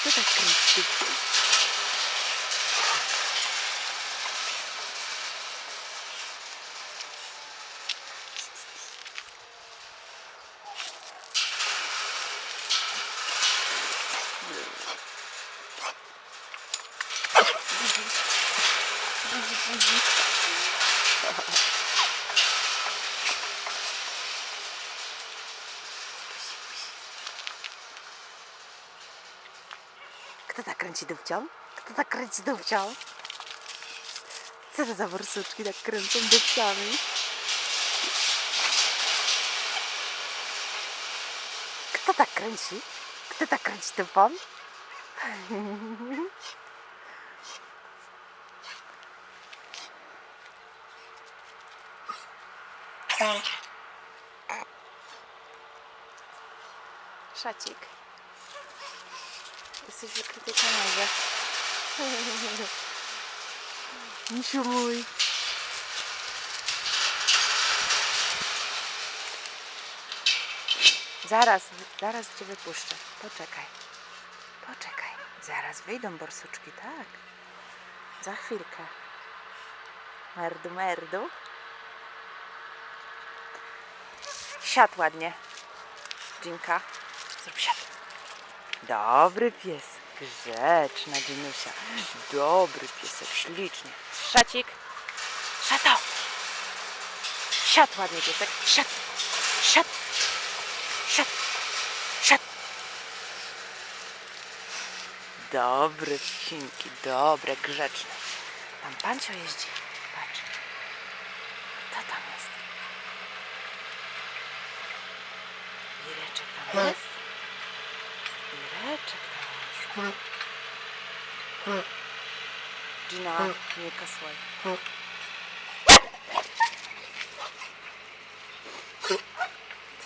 Co tak kręci? Kto tak kręci dupcią? Kto tak kręci dupcią? Co to za borsuczki tak kręcą dupciami? Kto tak kręci? Kto tak kręci dupą? Szacik. Jesteś w ukrytej kamerze. Misiu mój. Zaraz cię wypuszczę. Poczekaj. Poczekaj. Zaraz wyjdą borsuczki, tak? Za chwilkę. Merdu, merdu. Siadł ładnie. Dżinka. Zrób siad. Dobry pies. Grzeczna Dzinusia. Dobry piesek. Ślicznie. Szacik. Szato. Siadł ładnie piesek. Siadł. Siadł. Siadł. Siadł. Dobre psinki. Dobre, grzeczne. Tam Pancio jeździ. Patrz. Kto tam jest? Ireczek tam jest? Ireczek tam jest. Gina, nie kasłaj.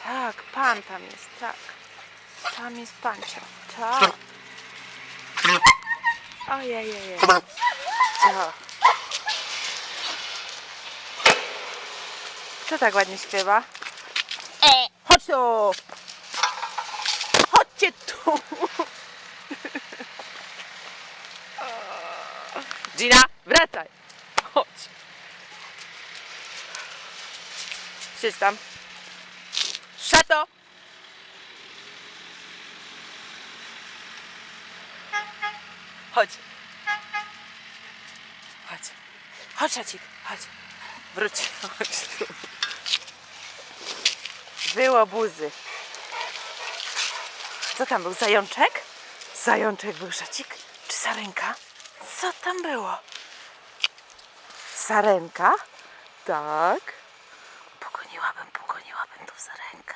Tak, pan tam jest, tak. Tam jest Pancio, tak. Ojej. Tak. Kto tak ładnie śpiewa? Chodź tu! Chodźcie tu! Gina, wracaj! Chodź! Siedź tam. Szato! Chodź. Chodź. Chodź, Szacik, chodź. Wróć. Chodź tu. Było buzy. Co tam był? Zajączek? Zajączek był, Szacik? Czy sarenka? Co tam było? Sarenka? Tak. Pogoniłabym tą sarenkę.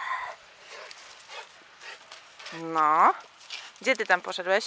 No. Gdzie ty tam poszedłeś?